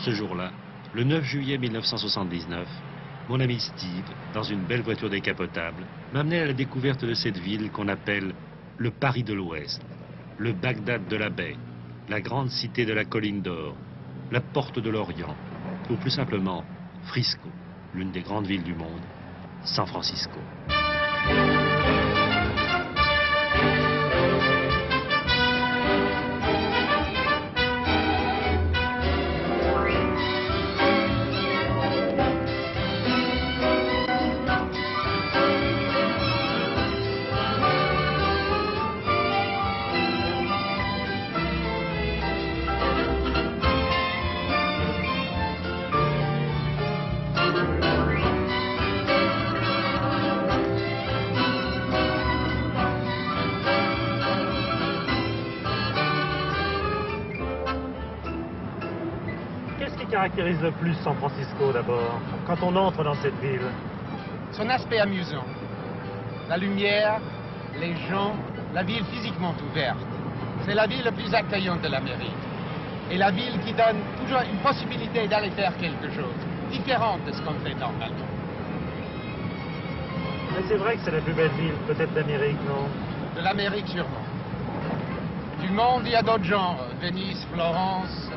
Ce jour-là, le 9 juillet 1979, mon ami Steve, dans une belle voiture décapotable, m'amenait à la découverte de cette ville qu'on appelle le Paris de l'Ouest, le Bagdad de la baie, la grande cité de la colline d'or, la porte de l'Orient, ou plus simplement Frisco, l'une des grandes villes du monde, San Francisco. Qu'est-ce qui caractérise le plus San Francisco d'abord, quand on entre dans cette ville? Son aspect amusant, la lumière, les gens, la ville physiquement ouverte. C'est la ville la plus accueillante de l'Amérique. Et la ville qui donne toujours une possibilité d'aller faire quelque chose, différente de ce qu'on fait normalement. Mais c'est vrai que c'est la plus belle ville, peut-être d'Amérique, non? De l'Amérique sûrement. Du monde, il y a d'autres genres. Venise, Florence,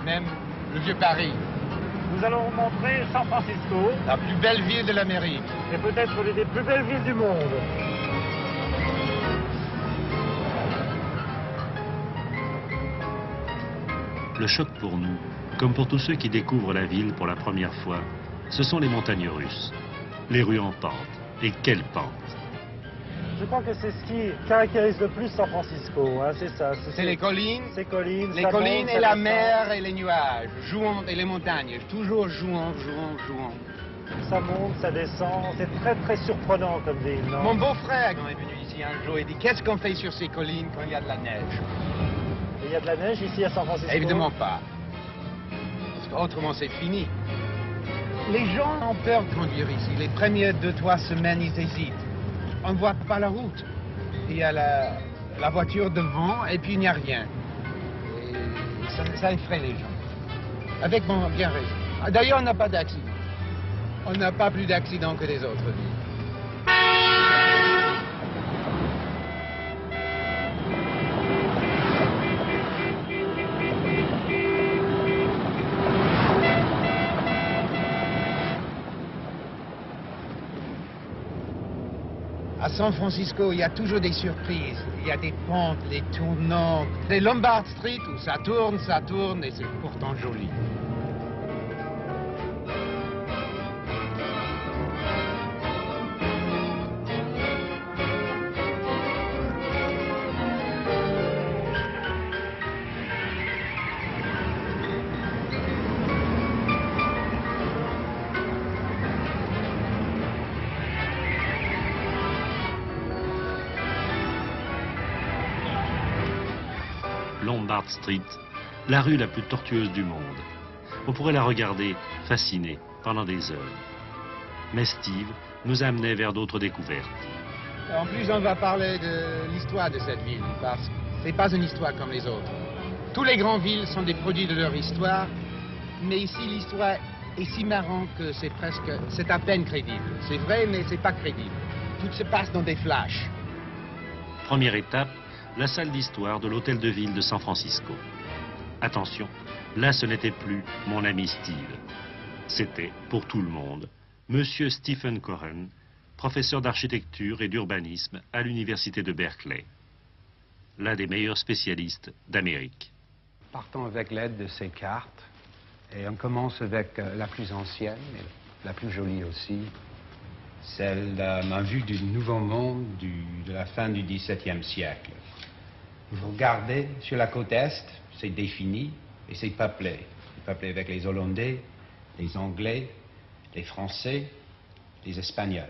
même le vieux Paris. Nous allons vous montrer San Francisco. La plus belle ville de l'Amérique. Et peut-être l'une des plus belles villes du monde. Le choc pour nous, comme pour tous ceux qui découvrent la ville pour la première fois, ce sont les montagnes russes. Les rues en pente. Et quelle pente! Je crois que c'est ce qui caractérise le plus San Francisco, hein, c'est ça. C'est les collines. Ces collines. Les ça collines monte, et ça la descend. mer et les nuages, jouant et les montagnes, toujours jouant. Ça monte, ça descend. C'est très très surprenant comme ville, non? Mon beau-frère, quand il est venu ici un jour, il dit qu'est-ce qu'on fait sur ces collines quand il y a de la neige? Et il y a de la neige ici à San Francisco? Évidemment pas. Parce qu'autrement c'est fini. Les gens ont peur de conduire ici. Les premières 2-3 semaines, ils hésitent. On ne voit pas la route. Il y a la voiture devant et puis il n'y a rien. Et ça effraie les gens. Avec bien raison. D'ailleurs, on n'a pas d'accident. On n'a pas plus d'accidents que les autres villes. À San Francisco, il y a toujours des surprises. Il y a des pentes, des tournants. C'est Lombard Street où ça tourne et c'est pourtant joli. Lombard Street, la rue la plus tortueuse du monde. On pourrait la regarder, fasciné, pendant des heures. Mais Steve nous amenait vers d'autres découvertes. En plus, on va parler de l'histoire de cette ville, parce que c'est pas une histoire comme les autres. Tous les grandes villes sont des produits de leur histoire, mais ici, l'histoire est si marrante que c'est à peine crédible. C'est vrai, mais c'est pas crédible. Tout se passe dans des flashs. Première étape, la salle d'histoire de l'hôtel de ville de San Francisco. Attention, là ce n'était plus mon ami Steve. C'était, pour tout le monde, Monsieur Stephen Cohen, professeur d'architecture et d'urbanisme à l'université de Berkeley. L'un des meilleurs spécialistes d'Amérique. Partons avec l'aide de ces cartes, et on commence avec la plus ancienne, et la plus jolie aussi, celle en vue du Nouveau Monde de la fin du XVIIe siècle. Vous regardez sur la côte Est, c'est défini et c'est peuplé. C'est peuplé avec les Hollandais, les Anglais, les Français, les Espagnols.